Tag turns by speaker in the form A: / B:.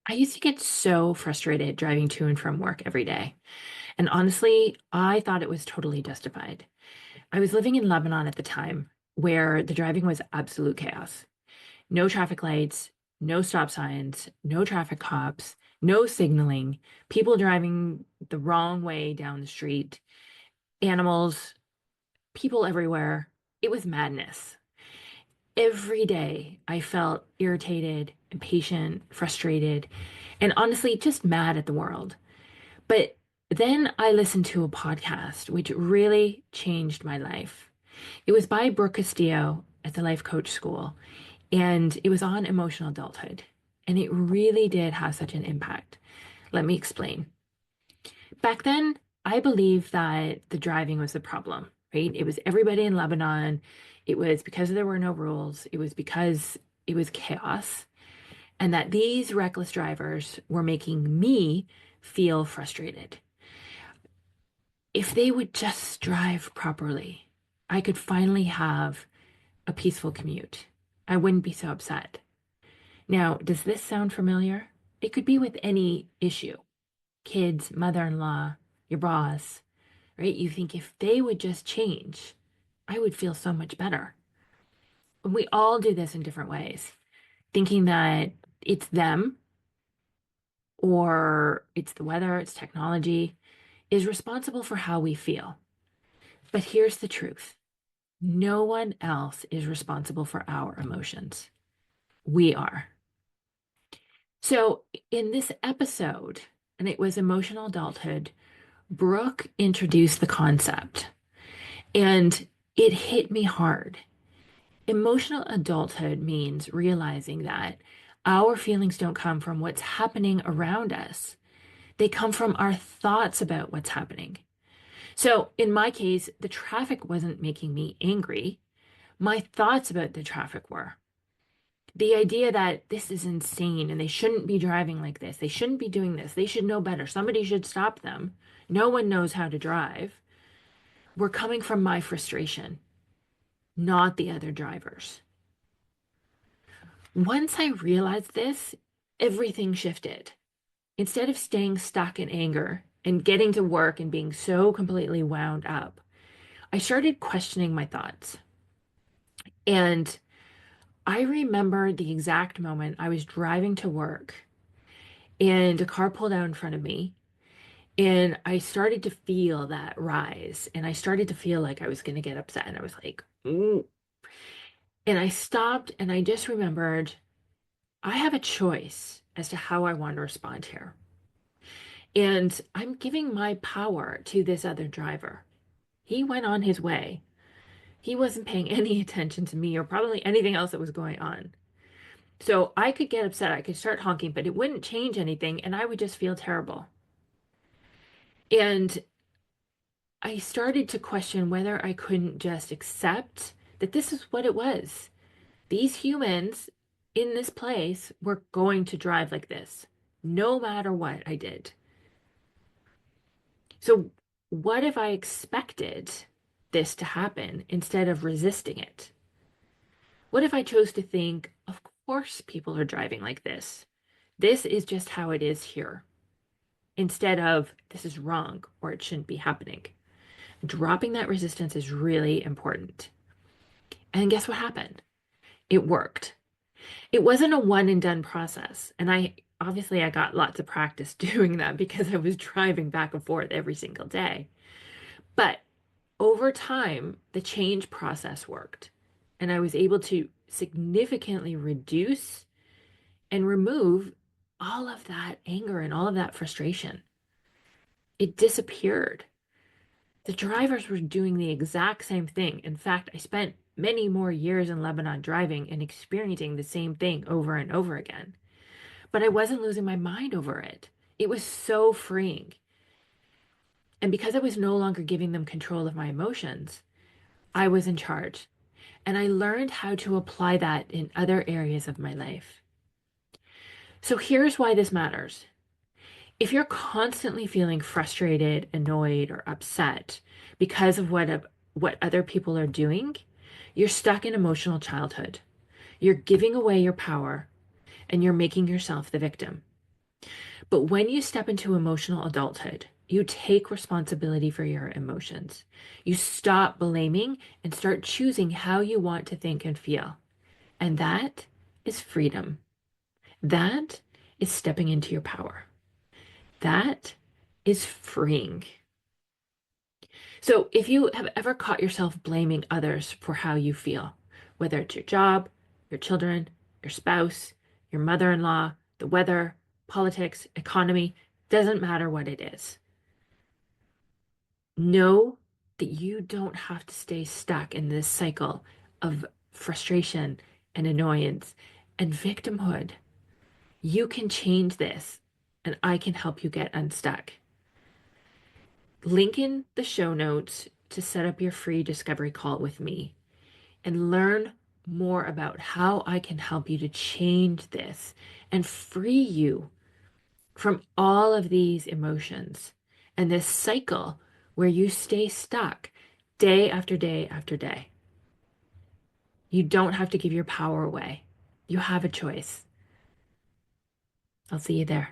A: I used to get so frustrated driving to and from work every day. And honestly, I thought it was totally justified. I was living in Lebanon at the time where the driving was absolute chaos. No traffic lights, no stop signs, no traffic cops, no signaling, people driving the wrong way down the street, animals, people everywhere. It was madness. Every day I felt irritated, impatient, frustrated, and honestly just mad at the world. But then I listened to a podcast which really changed my life. It was by Brooke Castillo at the Life Coach School, and it was on emotional adulthood. And it really did have such an impact. Let me explain. Back then, I believed that the driving was the problem, right? It was everybody in Lebanon. It was because there were no rules. It was because it was chaos. And that these reckless drivers were making me feel frustrated. If they would just drive properly, I could finally have a peaceful commute. I wouldn't be so upset. Now, does this sound familiar? It could be with any issue: kids, mother in law, your boss, right? You think if they would just change, I would feel so much better. And we all do this in different ways, thinking that it's them or it's the weather, it's technology, is responsible for how we feel. But here's the truth: no one else is responsible for our emotions. We are. So, in this episode, and it was emotional adulthood, Brooke introduced the concept, and it hit me hard. Emotional adulthood means realizing that our feelings don't come from what's happening around us, they come from our thoughts about what's happening. So, in my case, the traffic wasn't making me angry. My thoughts about the traffic were. The idea that this is insane and they shouldn't be driving like this, they shouldn't be doing this, they should know better, somebody should stop them, no one knows how to drive, were coming from my frustration, not the other drivers. Once I realized this, everything shifted. Instead of staying stuck in anger and getting to work and being so completely wound up, I started questioning my thoughts. And I remember the exact moment I was driving to work and a car pulled out in front of me. And I started to feel that rise. And I started to feel like I was going to get upset. And I was like, ooh. And I stopped and I just remembered I have a choice as to how I want to respond here. And I'm giving my power to this other driver. He went on his way. He wasn't paying any attention to me or probably anything else that was going on. So I could get upset. I could start honking, but it wouldn't change anything. And I would just feel terrible. And I started to question whether I couldn't just accept that this is what it was. These humans in this place were going to drive like this, no matter what I did. So, what if I expected this to happen instead of resisting it? What if I chose to think, of course, people are driving like this? This is just how it is here, instead of this is wrong or it shouldn't be happening. Dropping that resistance is really important. And guess what happened? It worked. It wasn't a one and done process. And I got lots of practice doing that because I was driving back and forth every single day. But over time, the change process worked. And I was able to significantly reduce and remove all of that anger and all of that frustration. It disappeared. The drivers were doing the exact same thing. In fact, I spent many more years in Lebanon driving and experiencing the same thing over and over again. But I wasn't losing my mind over it. It was so freeing. And because I was no longer giving them control of my emotions, I was in charge. And I learned how to apply that in other areas of my life. So here's why this matters. If you're constantly feeling frustrated, annoyed, or upset because of what other people are doing, you're stuck in emotional childhood. You're giving away your power and you're making yourself the victim. But when you step into emotional adulthood, you take responsibility for your emotions. You stop blaming and start choosing how you want to think and feel. And that is freedom. That is stepping into your power. That is freeing. So, if you have ever caught yourself blaming others for how you feel, whether it's your job, your children, your spouse, your mother-in-law, the weather, politics, economy, doesn't matter what it is. Know that you don't have to stay stuck in this cycle of frustration and annoyance and victimhood. You can change this, and I can help you get unstuck. Link in the show notes to set up your free discovery call with me and learn more about how I can help you to change this and free you from all of these emotions and this cycle where you stay stuck day after day after day. You don't have to give your power away. You have a choice. I'll see you there.